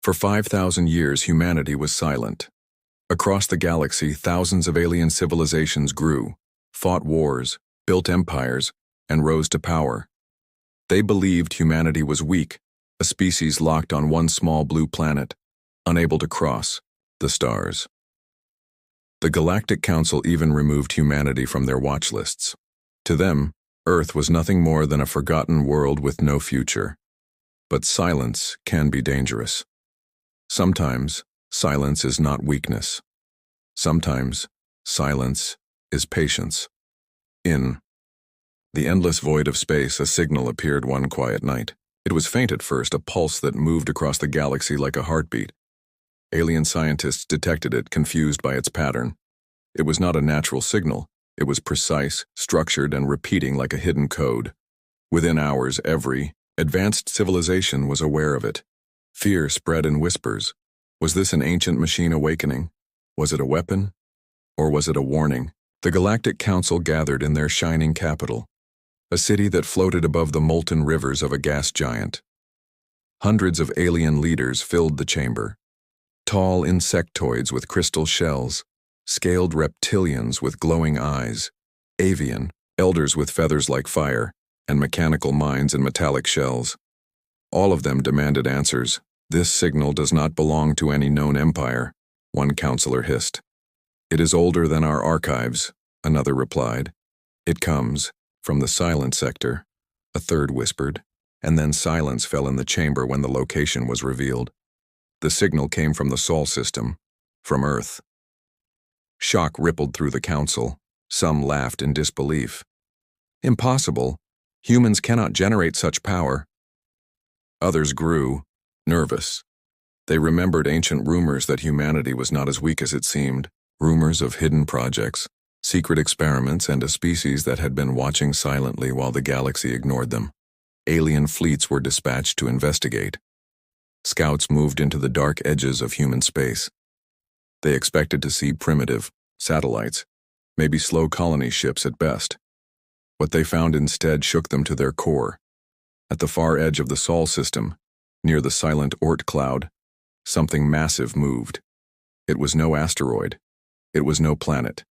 For 5,000 years, humanity was silent. Across the galaxy, thousands of alien civilizations grew, fought wars, built empires, and rose to power. They believed humanity was weak, a species locked on one small blue planet, unable to cross the stars. The Galactic Council even removed humanity from their watch lists. To them, Earth was nothing more than a forgotten world with no future. But silence can be dangerous. Sometimes, silence is not weakness. Sometimes, silence is patience. In the endless void of space, a signal appeared one quiet night. It was faint at first, a pulse that moved across the galaxy like a heartbeat. Alien scientists detected it, confused by its pattern. It was not a natural signal. It was precise, structured, and repeating like a hidden code. Within hours, every advanced civilization was aware of it. Fear spread in whispers. Was this an ancient machine awakening? Was it a weapon? Or was it a warning? The Galactic Council gathered in their shining capital, a city that floated above the molten rivers of a gas giant. Hundreds of alien leaders filled the chamber. Tall insectoids with crystal shells, scaled reptilians with glowing eyes, avian, elders with feathers like fire, and mechanical minds in metallic shells. All of them demanded answers. This signal does not belong to any known empire, one counselor hissed. It is older than our archives, another replied. It comes from the silent sector, a third whispered, and then silence fell in the chamber when the location was revealed. The signal came from the Sol system, from Earth. Shock rippled through the council. Some laughed in disbelief. Impossible. Humans cannot generate such power. Others grew, nervous. They remembered ancient rumors that humanity was not as weak as it seemed, rumors of hidden projects, secret experiments, and a species that had been watching silently while the galaxy ignored them. Alien fleets were dispatched to investigate. Scouts moved into the dark edges of human space. They expected to see primitive satellites, maybe slow colony ships at best. What they found instead shook them to their core. At the far edge of the Sol system, near the silent Oort cloud, something massive moved. It was no asteroid. It was no planet.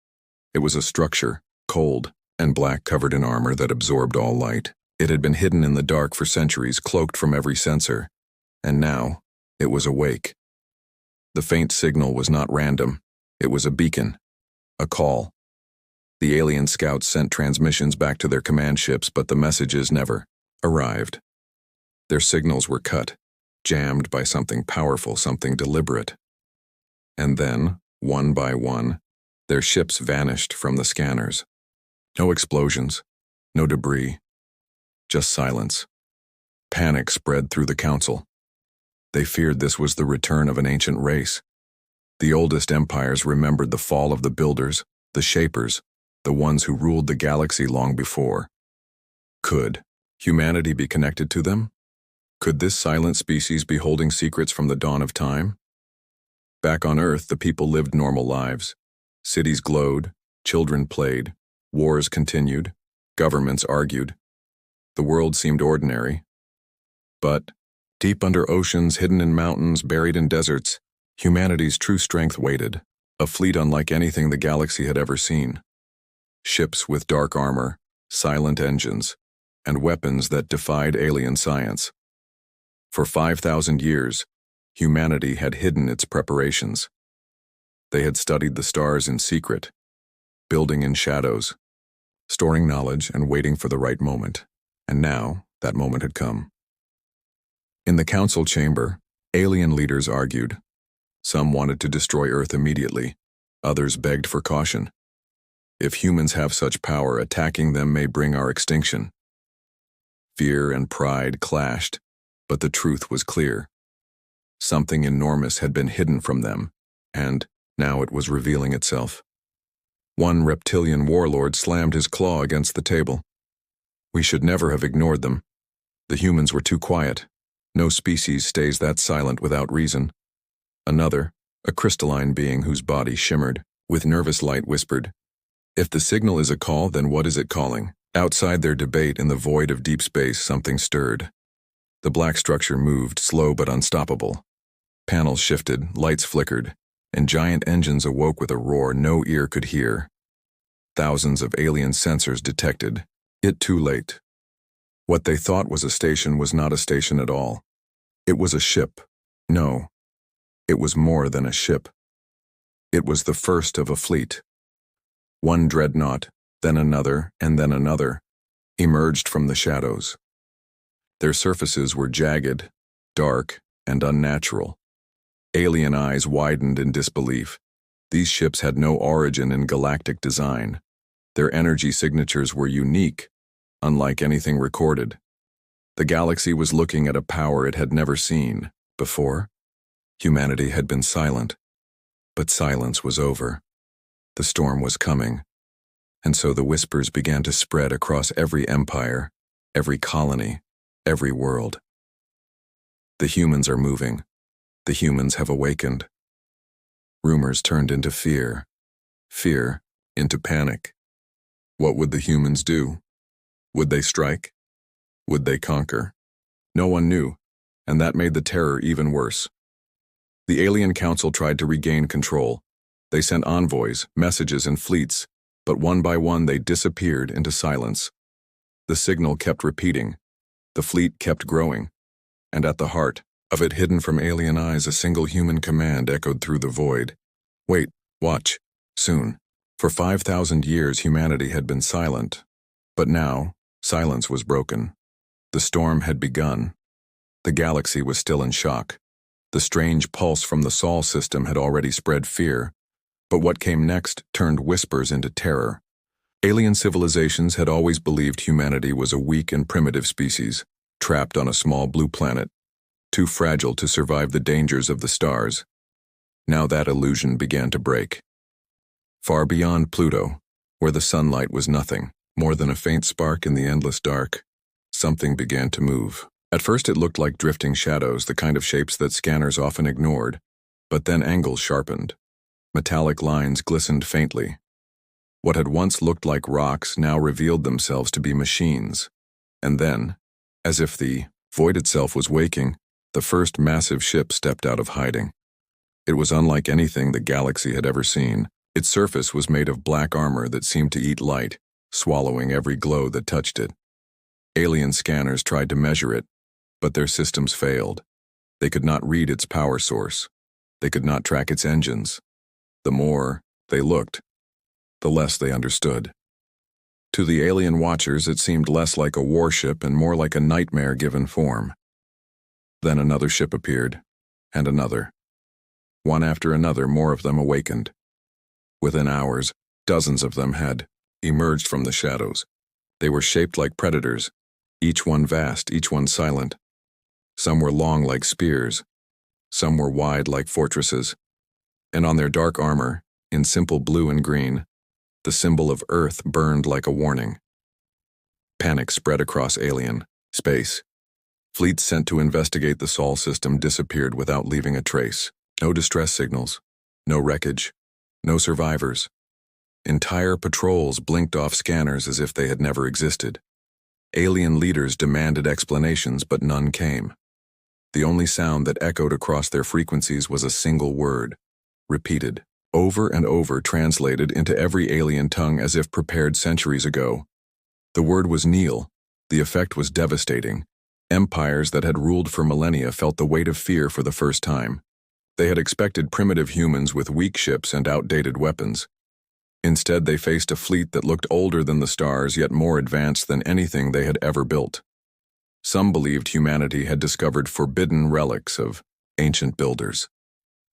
It was a structure, cold and black, covered in armor that absorbed all light. It had been hidden in the dark for centuries, cloaked from every sensor. And now, it was awake. The faint signal was not random. It was a beacon, a call. The alien scouts sent transmissions back to their command ships, but the messages never arrived. Their signals were cut, jammed by something powerful, something deliberate. And then, one by one, their ships vanished from the scanners. No explosions, no debris, just silence. Panic spread through the council. They feared this was the return of an ancient race. The oldest empires remembered the fall of the builders, the shapers, the ones who ruled the galaxy long before. Could humanity be connected to them? Could this silent species be holding secrets from the dawn of time? Back on Earth, the people lived normal lives. Cities glowed, children played, wars continued, governments argued. The world seemed ordinary. But deep under oceans, hidden in mountains, buried in deserts, humanity's true strength waited, a fleet unlike anything the galaxy had ever seen. Ships with dark armor, silent engines, and weapons that defied alien science. For 5,000 years, humanity had hidden its preparations. They had studied the stars in secret, building in shadows, storing knowledge and waiting for the right moment. And now, that moment had come. In the council chamber, alien leaders argued. Some wanted to destroy Earth immediately. Others begged for caution. If humans have such power, attacking them may bring our extinction. Fear and pride clashed, but the truth was clear. Something enormous had been hidden from them, and now it was revealing itself. One reptilian warlord slammed his claw against the table. We should never have ignored them. The humans were too quiet. No species stays that silent without reason. Another, a crystalline being whose body shimmered with nervous light, whispered, "If the signal is a call, then what is it calling?" Outside their debate, in the void of deep space, something stirred. The black structure moved, slow but unstoppable. Panels shifted, lights flickered, and giant engines awoke with a roar no ear could hear. Thousands of alien sensors detected. It too late. What they thought was a station was not a station at all. It was a ship. No, it was more than a ship. It was the first of a fleet. One dreadnought, then another, and then another, emerged from the shadows. Their surfaces were jagged, dark, and unnatural. Alien eyes widened in disbelief. These ships had no origin in galactic design. Their energy signatures were unique, unlike anything recorded. The galaxy was looking at a power it had never seen before. Humanity had been silent, but silence was over. The storm was coming, and so the whispers began to spread across every empire, every colony, every world. The humans are moving. The humans have awakened. Rumors turned into fear. Fear into panic. What would the humans do? Would they strike? Would they conquer? No one knew, and that made the terror even worse. The Alien Council tried to regain control. They sent envoys, messages, and fleets, but one by one they disappeared into silence. The signal kept repeating. The fleet kept growing. And at the heart of it, hidden from alien eyes, a single human command echoed through the void. Wait, watch, soon. For 5,000 years humanity had been silent, but now silence was broken. The storm had begun. The galaxy was still in shock. The strange pulse from the Sol system had already spread fear, but what came next turned whispers into terror. Alien civilizations had always believed humanity was a weak and primitive species, trapped on a small blue planet, too fragile to survive the dangers of the stars. Now that illusion began to break. Far beyond Pluto, where the sunlight was nothing, more than a faint spark in the endless dark, something began to move. At first it looked like drifting shadows, the kind of shapes that scanners often ignored, but then angles sharpened. Metallic lines glistened faintly. What had once looked like rocks now revealed themselves to be machines. And then, as if the void itself was waking, the first massive ship stepped out of hiding. It was unlike anything the galaxy had ever seen. Its surface was made of black armor that seemed to eat light, swallowing every glow that touched it. Alien scanners tried to measure it, but their systems failed. They could not read its power source. They could not track its engines. The more they looked, the less they understood. To the alien watchers, it seemed less like a warship and more like a nightmare given form. Then another ship appeared, and another. One after another, more of them awakened. Within hours, dozens of them had emerged from the shadows. They were shaped like predators, each one vast, each one silent. Some were long like spears, some were wide like fortresses, and on their dark armor, in simple blue and green, the symbol of Earth burned like a warning. Panic spread across alien space. Fleets sent to investigate the Sol system disappeared without leaving a trace. No distress signals, no wreckage, no survivors. Entire patrols blinked off scanners as if they had never existed. Alien leaders demanded explanations, but none came. The only sound that echoed across their frequencies was a single word, repeated, over and over, translated into every alien tongue as if prepared centuries ago. The word was kneel. The effect was devastating. Empires that had ruled for millennia felt the weight of fear for the first time. They had expected primitive humans with weak ships and outdated weapons. Instead, they faced a fleet that looked older than the stars, yet more advanced than anything they had ever built. Some believed humanity had discovered forbidden relics of ancient builders.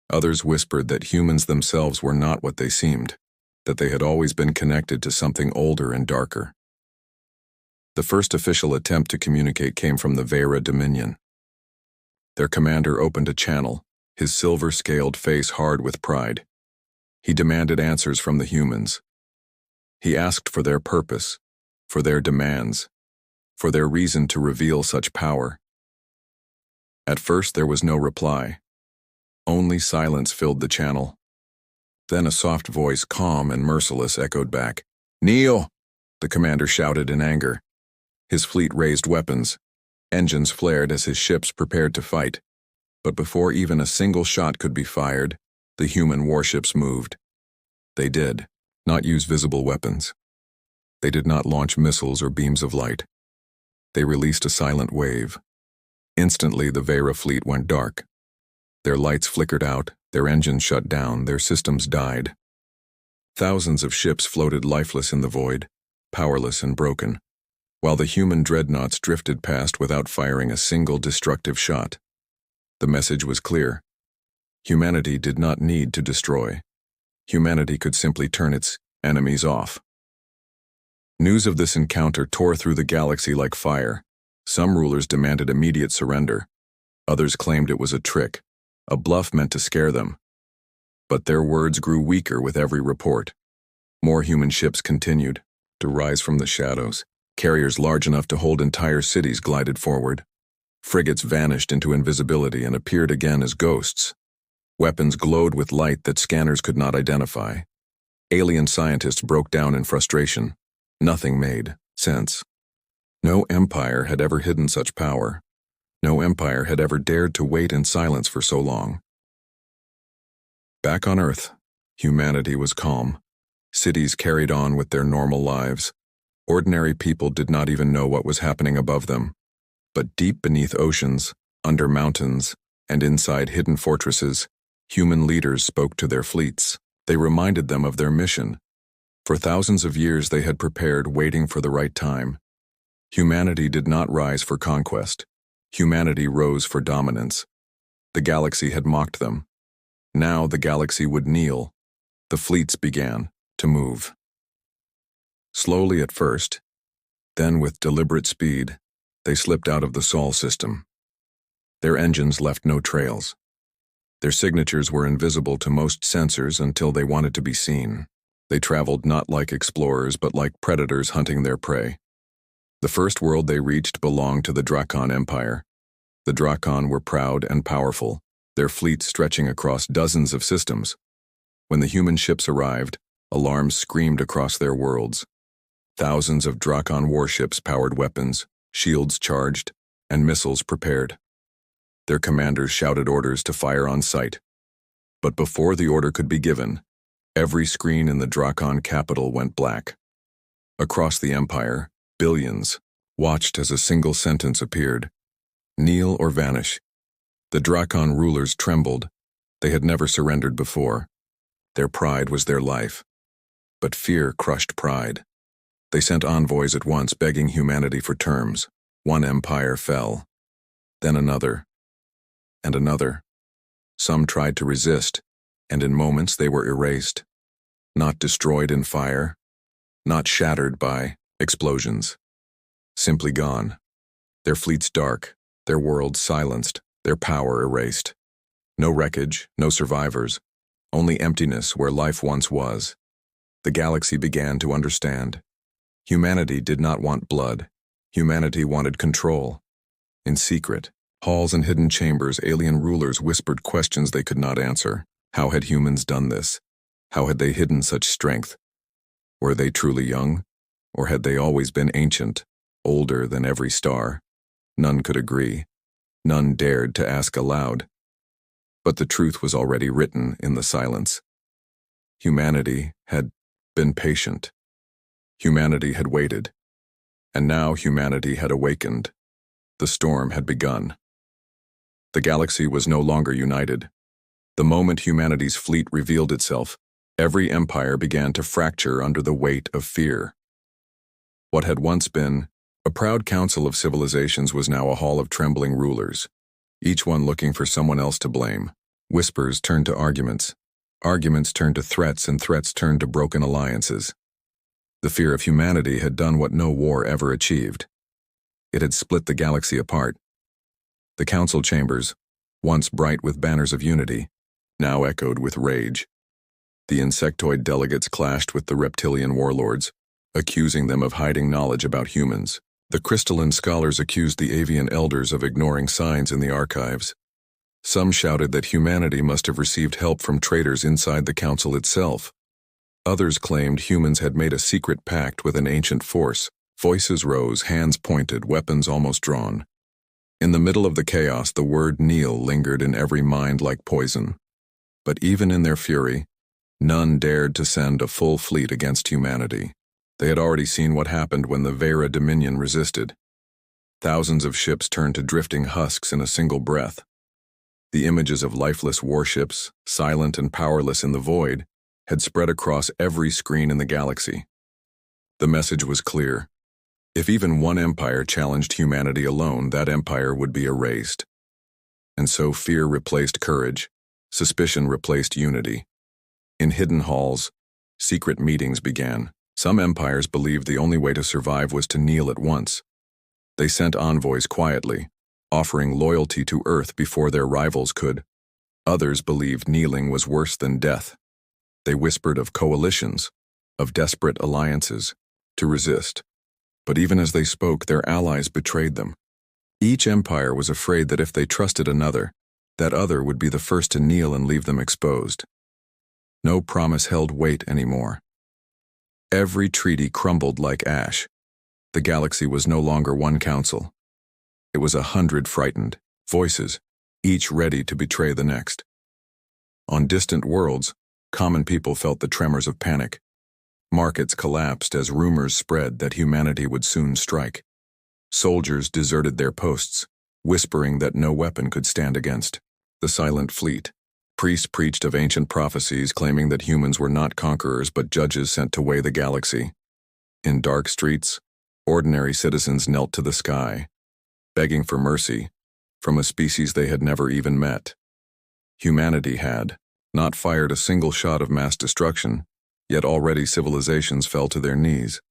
Others whispered that humans themselves were not what they seemed, that they had always been connected to something older and darker. The first official attempt to communicate came from the Vera Dominion. Their commander opened a channel, his silver-scaled face hard with pride. He demanded answers from the humans. He asked for their purpose, for their demands, for their reason to reveal such power. At first there was no reply. Only silence filled the channel. Then a soft voice, calm and merciless, echoed back. "Kneel!" the commander shouted in anger. His fleet raised weapons. Engines flared as his ships prepared to fight. But before even a single shot could be fired, the human warships moved. They did not use visible weapons. They did not launch missiles or beams of light. They released a silent wave. Instantly, the Vera fleet went dark. Their lights flickered out, their engines shut down, their systems died. Thousands of ships floated lifeless in the void, powerless and broken, while the human dreadnoughts drifted past without firing a single destructive shot. The message was clear. Humanity did not need to destroy. Humanity could simply turn its enemies off. News of this encounter tore through the galaxy like fire. Some rulers demanded immediate surrender. Others claimed it was a trick, a bluff meant to scare them. But their words grew weaker with every report. More human ships continued to rise from the shadows. Carriers large enough to hold entire cities glided forward. Frigates vanished into invisibility and appeared again as ghosts. Weapons glowed with light that scanners could not identify. Alien scientists broke down in frustration. Nothing made sense. No empire had ever hidden such power. No empire had ever dared to wait in silence for so long. Back on Earth, humanity was calm. Cities carried on with their normal lives. Ordinary people did not even know what was happening above them. But deep beneath oceans, under mountains, and inside hidden fortresses, human leaders spoke to their fleets. They reminded them of their mission. For thousands of years they had prepared, waiting for the right time. Humanity did not rise for conquest. Humanity rose for dominance. The galaxy had mocked them. Now the galaxy would kneel. The fleets began to move. Slowly at first, then with deliberate speed, they slipped out of the Sol system. Their engines left no trails. Their signatures were invisible to most sensors until they wanted to be seen. They traveled not like explorers but like predators hunting their prey. The first world they reached belonged to the Drakon Empire. The Drakon were proud and powerful, their fleets stretching across dozens of systems. When the human ships arrived, alarms screamed across their worlds. Thousands of Drakon warships powered weapons, shields charged, and missiles prepared. Their commanders shouted orders to fire on sight. But before the order could be given, every screen in the Drakon capital went black. Across the Empire, billions watched as a single sentence appeared: kneel or vanish. The Drakon rulers trembled. They had never surrendered before. Their pride was their life. But fear crushed pride. They sent envoys at once begging humanity for terms. One empire fell. Then another. And another. Some tried to resist, and in moments they were erased. Not destroyed in fire. Not shattered by explosions. Simply gone. Their fleets dark, their worlds silenced, their power erased. No wreckage, no survivors. Only emptiness where life once was. The galaxy began to understand. Humanity did not want blood. Humanity wanted control. In secret, halls and hidden chambers, alien rulers whispered questions they could not answer. How had humans done this? How had they hidden such strength? Were they truly young? Or had they always been ancient, older than every star? None could agree. None dared to ask aloud. But the truth was already written in the silence. Humanity had been patient. Humanity had waited. And now humanity had awakened. The storm had begun. The galaxy was no longer united. The moment humanity's fleet revealed itself, every empire began to fracture under the weight of fear. What had once been a proud council of civilizations was now a hall of trembling rulers, each one looking for someone else to blame. Whispers turned to arguments. Arguments turned to threats, and threats turned to broken alliances. The fear of humanity had done what no war ever achieved. It had split the galaxy apart. The council chambers, once bright with banners of unity, now echoed with rage. The insectoid delegates clashed with the reptilian warlords, accusing them of hiding knowledge about humans. The crystalline scholars accused the avian elders of ignoring signs in the archives. Some shouted that humanity must have received help from traitors inside the council itself. Others claimed humans had made a secret pact with an ancient force. Voices rose, hands pointed, weapons almost drawn. In the middle of the chaos, the word kneel lingered in every mind like poison. But even in their fury, none dared to send a full fleet against humanity. They had already seen what happened when the Vera Dominion resisted. Thousands of ships turned to drifting husks in a single breath. The images of lifeless warships, silent and powerless in the void, had spread across every screen in the galaxy. The message was clear. If even one empire challenged humanity alone, that empire would be erased. And so fear replaced courage, suspicion replaced unity. In hidden halls, secret meetings began. Some empires believed the only way to survive was to kneel at once. They sent envoys quietly, offering loyalty to Earth before their rivals could. Others believed kneeling was worse than death. They whispered of coalitions, of desperate alliances, to resist. But even as they spoke, their allies betrayed them. Each empire was afraid that if they trusted another, that other would be the first to kneel and leave them exposed. No promise held weight anymore. Every treaty crumbled like ash. The galaxy was no longer one council. It was 100 frightened voices, each ready to betray the next. On distant worlds, common people felt the tremors of panic. Markets collapsed as rumors spread that humanity would soon strike. Soldiers deserted their posts, whispering that no weapon could stand against the silent fleet. Priests preached of ancient prophecies, claiming that humans were not conquerors but judges sent to weigh the galaxy. In dark streets, ordinary citizens knelt to the sky, begging for mercy from a species they had never even met. Humanity had not fired a single shot of mass destruction, yet already civilizations fell to their knees.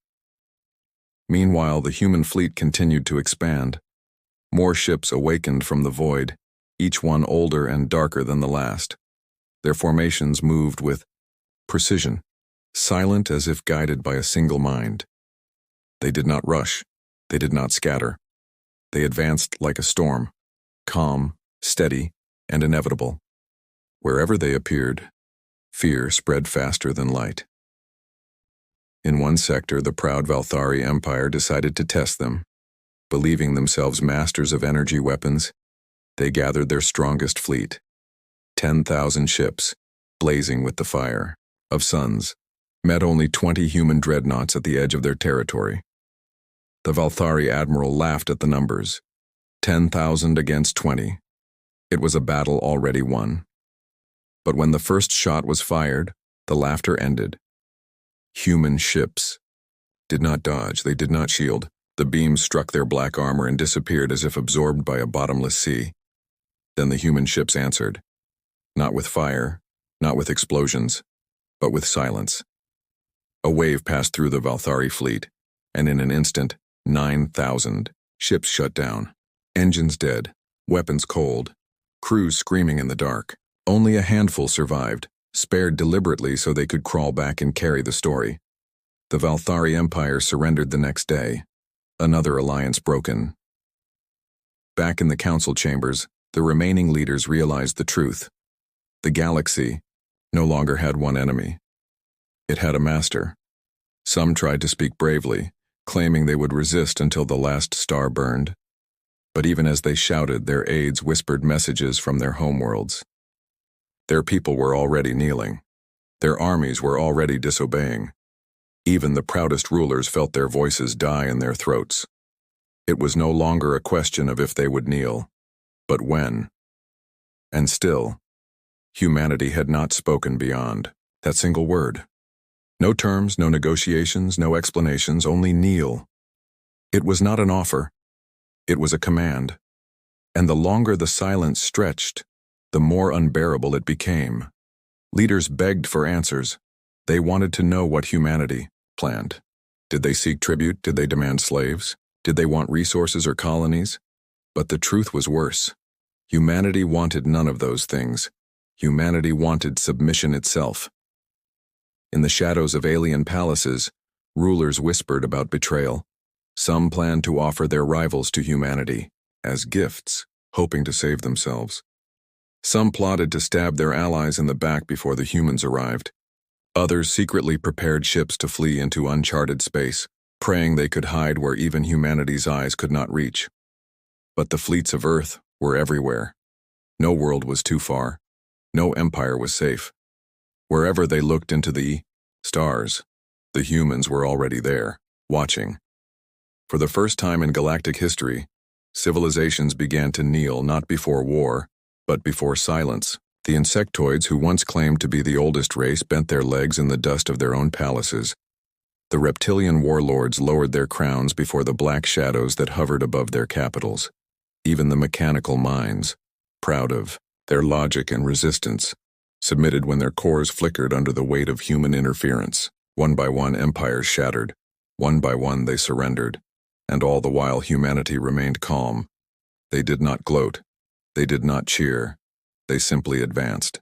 Meanwhile, the human fleet continued to expand. More ships awakened from the void, each one older and darker than the last. Their formations moved with precision, silent as if guided by a single mind. They did not rush, they did not scatter. They advanced like a storm, calm, steady, and inevitable. Wherever they appeared, fear spread faster than light. In one sector, the proud Valthari Empire decided to test them. Believing themselves masters of energy weapons, they gathered their strongest fleet, 10,000 ships, blazing with the fire of suns, met only 20 human dreadnoughts at the edge of their territory. The Valthari admiral laughed at the numbers, 10,000 against 20. It was a battle already won. But when the first shot was fired, the laughter ended. Human ships did not dodge, they did not shield. The beams struck their black armor and disappeared as if absorbed by a bottomless sea. Then the human ships answered, not with fire, not with explosions, but with silence. A wave passed through the Valthari fleet, and in an instant, 9,000 ships shut down. Engines dead, weapons cold, crews screaming in the dark. Only a handful survived, spared deliberately so they could crawl back and carry the story. The Valthari Empire surrendered the next day, another alliance broken. Back in the council chambers, the remaining leaders realized the truth. The galaxy no longer had one enemy. It had a master. Some tried to speak bravely, claiming they would resist until the last star burned. But even as they shouted, their aides whispered messages from their homeworlds. Their people were already kneeling. Their armies were already disobeying. Even the proudest rulers felt their voices die in their throats. It was no longer a question of if they would kneel, but when. And still, humanity had not spoken beyond that single word. No terms, no negotiations, no explanations, only kneel. It was not an offer. It was a command. And the longer the silence stretched, the more unbearable it became. Leaders begged for answers. They wanted to know what humanity planned. Did they seek tribute? Did they demand slaves? Did they want resources or colonies? But the truth was worse. Humanity wanted none of those things. Humanity wanted submission itself. In the shadows of alien palaces, rulers whispered about betrayal. Some planned to offer their rivals to humanity as gifts, hoping to save themselves. Some plotted to stab their allies in the back before the humans arrived. Others secretly prepared ships to flee into uncharted space, praying they could hide where even humanity's eyes could not reach. But the fleets of Earth were everywhere. No world was too far. No empire was safe. Wherever they looked into the stars, the humans were already there, watching. For the first time in galactic history, civilizations began to kneel not before war, but before silence. The insectoids who once claimed to be the oldest race bent their legs in the dust of their own palaces. The reptilian warlords lowered their crowns before the black shadows that hovered above their capitals. Even the mechanical minds, proud of their logic and resistance, submitted when their cores flickered under the weight of human interference. One by one, empires shattered. One by one, they surrendered. And all the while, humanity remained calm. They did not gloat. They did not cheer. They simply advanced.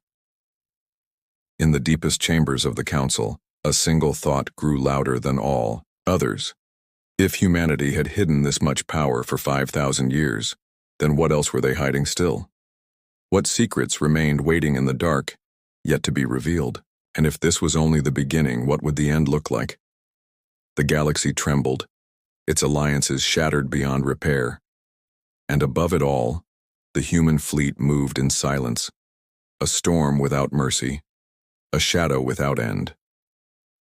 In the deepest chambers of the council, a single thought grew louder than all others. If humanity had hidden this much power for 5,000 years, then what else were they hiding still? What secrets remained waiting in the dark, yet to be revealed? And if this was only the beginning, what would the end look like? The galaxy trembled, its alliances shattered beyond repair. And above it all, the human fleet moved in silence, a storm without mercy, a shadow without end.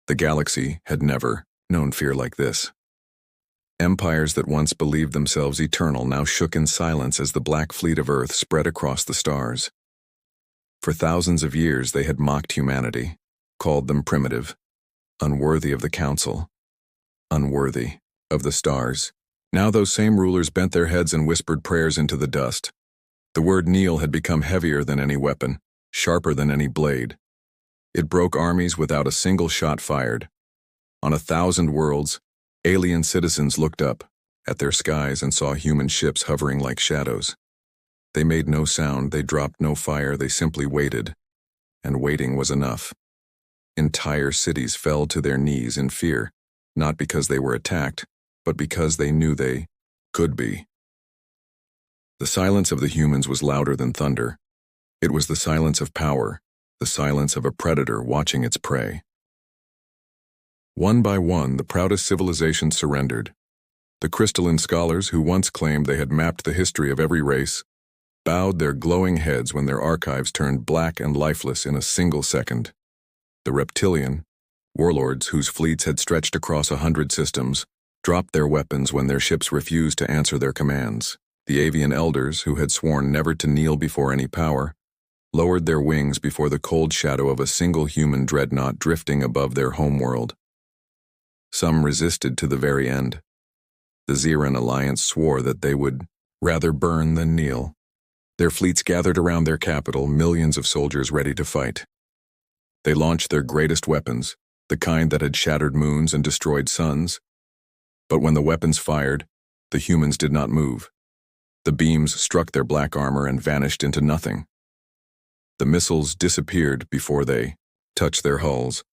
The galaxy had never known fear like this. Empires that once believed themselves eternal now shook in silence as the black fleet of Earth spread across the stars. For thousands of years they had mocked humanity, called them primitive, unworthy of the council, unworthy of the stars. Now those same rulers bent their heads and whispered prayers into the dust. The word kneel had become heavier than any weapon, sharper than any blade. It broke armies without a single shot fired. On 1,000 worlds, alien citizens looked up at their skies and saw human ships hovering like shadows. They made no sound, they dropped no fire, they simply waited. And waiting was enough. Entire cities fell to their knees in fear, not because they were attacked, but because they knew they could be. The silence of the humans was louder than thunder. It was the silence of power, the silence of a predator watching its prey. One by one, the proudest civilizations surrendered. The crystalline scholars who once claimed they had mapped the history of every race bowed their glowing heads when their archives turned black and lifeless in a single second. The reptilian warlords whose fleets had stretched across 100 systems dropped their weapons when their ships refused to answer their commands. The avian elders, who had sworn never to kneel before any power, lowered their wings before the cold shadow of a single human dreadnought drifting above their homeworld. Some resisted to the very end. The Xeran Alliance swore that they would rather burn than kneel. Their fleets gathered around their capital, millions of soldiers ready to fight. They launched their greatest weapons, the kind that had shattered moons and destroyed suns. But when the weapons fired, the humans did not move. The beams struck their black armor and vanished into nothing. The missiles disappeared before they touched their hulls.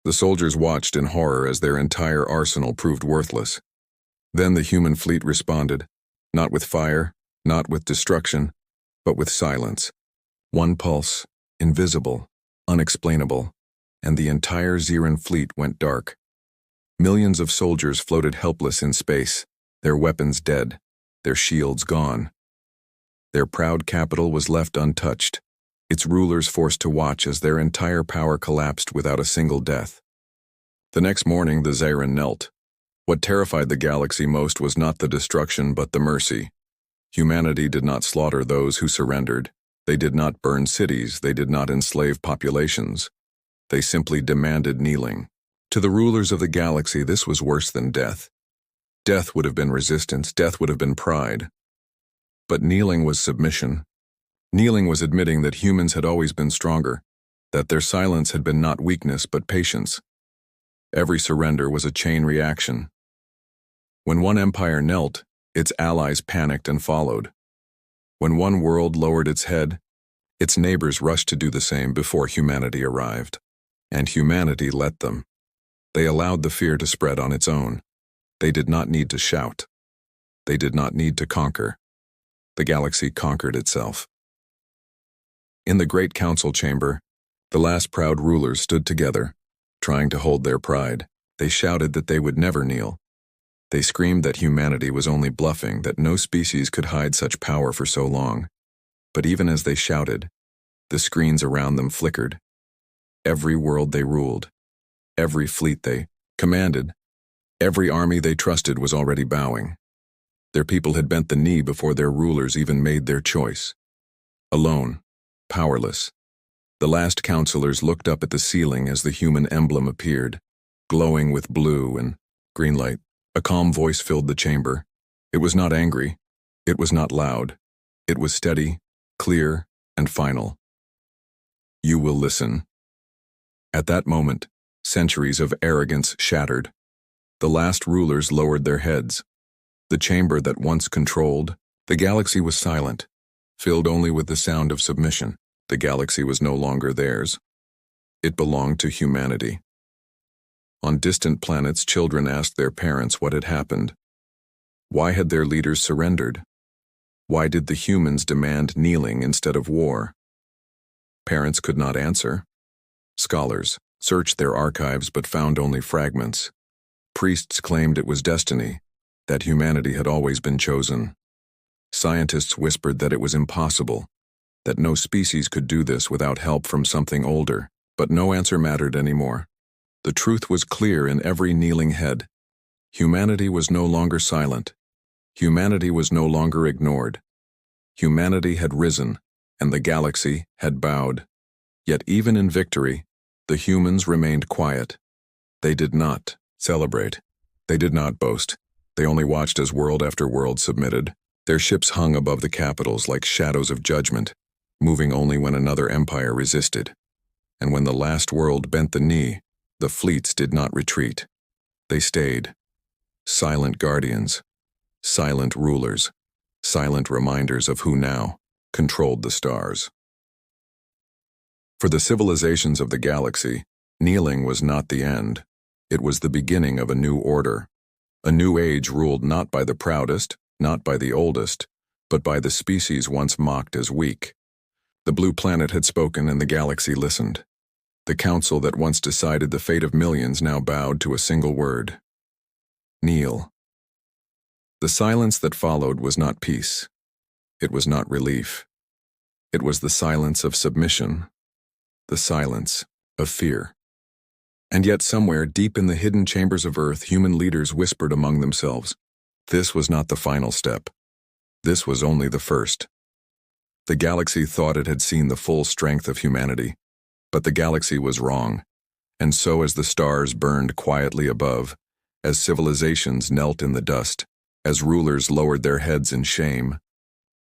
The soldiers watched in horror as their entire arsenal proved worthless. Then the human fleet responded, not with fire, not with destruction, but with silence. One pulse, invisible, unexplainable, and the entire Xeran fleet went dark. Millions of soldiers floated helpless in space, their weapons dead, their shields gone. Their proud capital was left untouched, its rulers forced to watch as their entire power collapsed without a single death. The next morning, the Xeran knelt. What terrified the galaxy most was not the destruction but the mercy. Humanity did not slaughter those who surrendered. They did not burn cities. They did not enslave populations. They simply demanded kneeling. To the rulers of the galaxy, this was worse than death. Death would have been resistance. Death would have been pride. But kneeling was submission. Kneeling was admitting that humans had always been stronger, that their silence had been not weakness but patience. Every surrender was a chain reaction. When one empire knelt, its allies panicked and followed. When one world lowered its head, its neighbors rushed to do the same before humanity arrived. And humanity let them. They allowed the fear to spread on its own. They did not need to shout. They did not need to conquer. The galaxy conquered itself. In the great council chamber, the last proud rulers stood together, trying to hold their pride. They shouted that they would never kneel. They screamed that humanity was only bluffing, that no species could hide such power for so long. But even as they shouted, the screens around them flickered. Every world they ruled, every fleet they commanded, every army they trusted was already bowing. Their people had bent the knee before their rulers even made their choice. Alone, powerless, the last counselors looked up at the ceiling as the human emblem appeared, glowing with blue and green light. A calm voice filled the chamber. It was not angry. It was not loud. It was steady, clear, and final. You will listen. At that moment, centuries of arrogance shattered. The last rulers lowered their heads. The chamber that once controlled, the galaxy was silent, filled only with the sound of submission. The galaxy was no longer theirs. It belonged to humanity. On distant planets, children asked their parents what had happened. Why had their leaders surrendered? Why did the humans demand kneeling instead of war? Parents could not answer. Scholars searched their archives but found only fragments. Priests claimed it was destiny, that humanity had always been chosen. Scientists whispered that it was impossible, that no species could do this without help from something older, but no answer mattered anymore. The truth was clear in every kneeling head. Humanity was no longer silent. Humanity was no longer ignored. Humanity had risen, and the galaxy had bowed. Yet even in victory, the humans remained quiet. They did not celebrate. They did not boast. They only watched as world after world submitted. Their ships hung above the capitals like shadows of judgment, moving only when another empire resisted. And when the last world bent the knee, the fleets did not retreat. They stayed. Silent guardians, silent rulers, silent reminders of who now controlled the stars. For the civilizations of the galaxy, kneeling was not the end. It was the beginning of a new order. A new age ruled not by the proudest, not by the oldest, but by the species once mocked as weak. The blue planet had spoken and the galaxy listened. The council that once decided the fate of millions now bowed to a single word. Kneel. The silence that followed was not peace. It was not relief. It was the silence of submission, the silence of fear. And yet somewhere deep in the hidden chambers of Earth, human leaders whispered among themselves. This was not the final step. This was only the first. The galaxy thought it had seen the full strength of humanity, but the galaxy was wrong. And so as the stars burned quietly above, as civilizations knelt in the dust, as rulers lowered their heads in shame,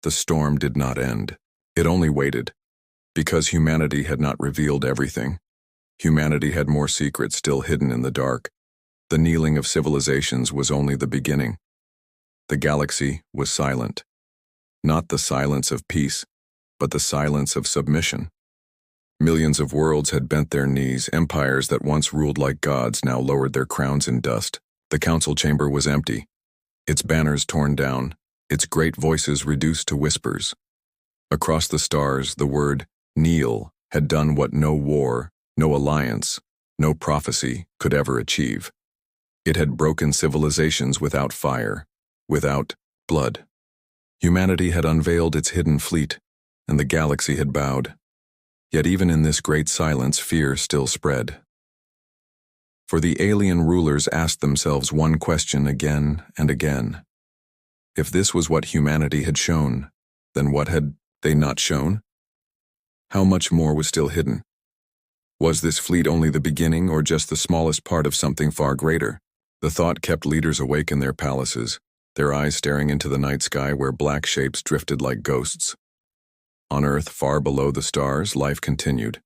the storm did not end. It only waited. Because humanity had not revealed everything. Humanity had more secrets still hidden in the dark. The kneeling of civilizations was only the beginning. The galaxy was silent. Not the silence of peace, but the silence of submission. Millions of worlds had bent their knees. Empires that once ruled like gods now lowered their crowns in dust. The council chamber was empty, its banners torn down, its great voices reduced to whispers. Across the stars, the word kneel had done what no war, no alliance, no prophecy could ever achieve. It had broken civilizations without fire, without blood. Humanity had unveiled its hidden fleet, and the galaxy had bowed. Yet even in this great silence, fear still spread. For the alien rulers asked themselves one question again and again. If this was what humanity had shown, then what had they not shown? How much more was still hidden? Was this fleet only the beginning or just the smallest part of something far greater? The thought kept leaders awake in their palaces, their eyes staring into the night sky where black shapes drifted like ghosts. On Earth, far below the stars, life continued.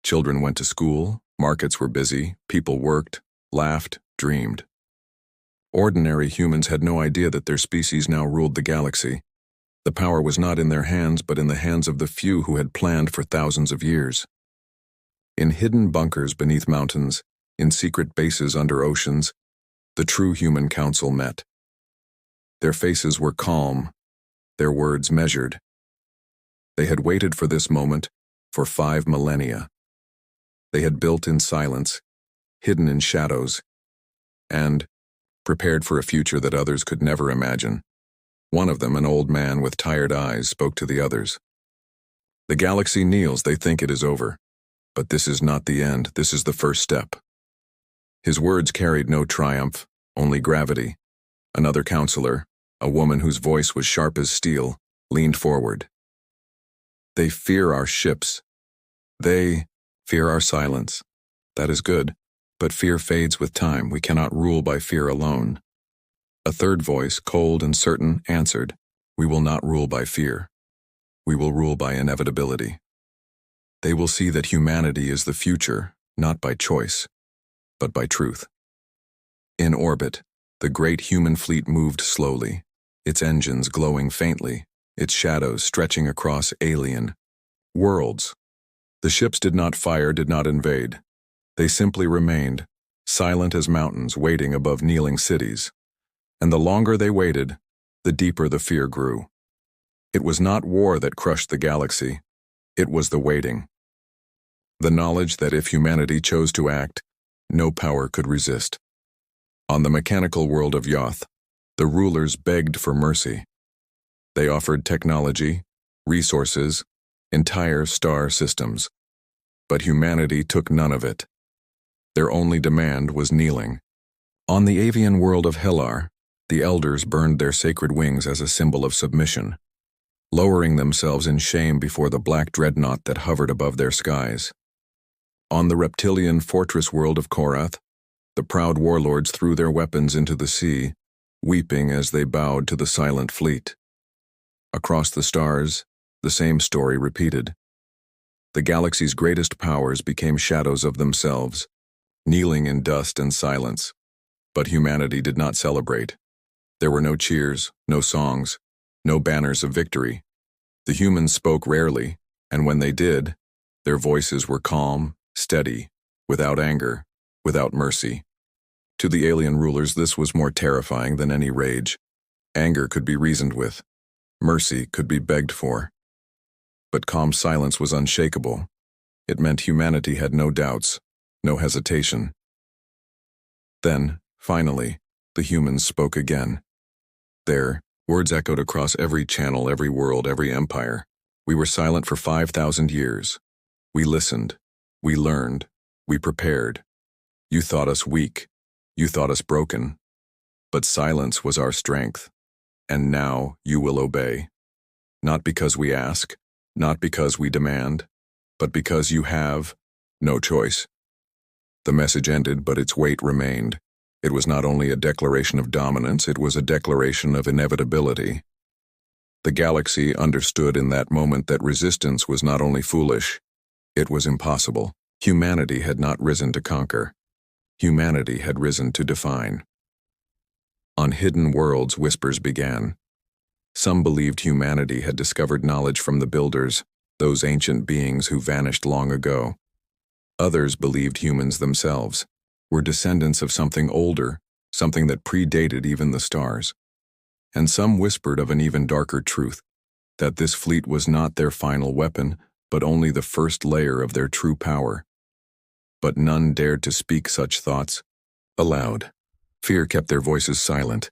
Children went to school, markets were busy, people worked, laughed, dreamed. Ordinary humans had no idea that their species now ruled the galaxy. The power was not in their hands but in the hands of the few who had planned for thousands of years. In hidden bunkers beneath mountains, in secret bases under oceans, the true human council met. Their faces were calm, their words measured. They had waited for this moment for 5 millennia. They had built in silence, hidden in shadows, and, prepared for a future that others could never imagine. One of them, an old man with tired eyes, spoke to the others. The galaxy kneels, they think it is over. But this is not the end, this is the first step. His words carried no triumph, only gravity. Another counselor, a woman whose voice was sharp as steel, leaned forward. They fear our ships. They fear our silence. That is good, but fear fades with time. We cannot rule by fear alone. A third voice, cold and certain, answered, "We will not rule by fear. We will rule by inevitability." They will see that humanity is the future, not by choice, but by truth. In orbit, the great human fleet moved slowly, its engines glowing faintly, its shadows stretching across alien worlds. The ships did not fire, did not invade. They simply remained, silent as mountains waiting above kneeling cities. And the longer they waited, the deeper the fear grew. It was not war that crushed the galaxy. It was the waiting. The knowledge that if humanity chose to act, no power could resist. On the mechanical world of Yoth, the rulers begged for mercy. They offered technology, resources, entire star systems. But humanity took none of it. Their only demand was kneeling. On the avian world of Hellar, the elders burned their sacred wings as a symbol of submission, lowering themselves in shame before the black dreadnought that hovered above their skies. On the reptilian fortress world of Korath, the proud warlords threw their weapons into the sea, weeping as they bowed to the silent fleet. Across the stars, the same story repeated. The galaxy's greatest powers became shadows of themselves, kneeling in dust and silence. But humanity did not celebrate. There were no cheers, no songs, no banners of victory. The humans spoke rarely, and when they did, their voices were calm, steady, without anger, without mercy. To the alien rulers, this was more terrifying than any rage. Anger could be reasoned with. Mercy could be begged for. But calm silence was unshakable. It meant humanity had no doubts, no hesitation. Then, finally, the humans spoke again. Their words echoed across every channel, every world, every empire. We were silent for 5,000 years. We listened. We learned. We prepared. You thought us weak. You thought us broken. But silence was our strength. And now you will obey. Not because we ask, not because we demand, but because you have no choice. The message ended, but its weight remained. It was not only a declaration of dominance, it was a declaration of inevitability. The galaxy understood in that moment that resistance was not only foolish, it was impossible. Humanity had not risen to conquer. Humanity had risen to define. On hidden worlds, whispers began. Some believed humanity had discovered knowledge from the builders, those ancient beings who vanished long ago. Others believed humans themselves were descendants of something older, something that predated even the stars. And some whispered of an even darker truth, that this fleet was not their final weapon, but only the first layer of their true power. But none dared to speak such thoughts aloud. Fear kept their voices silent.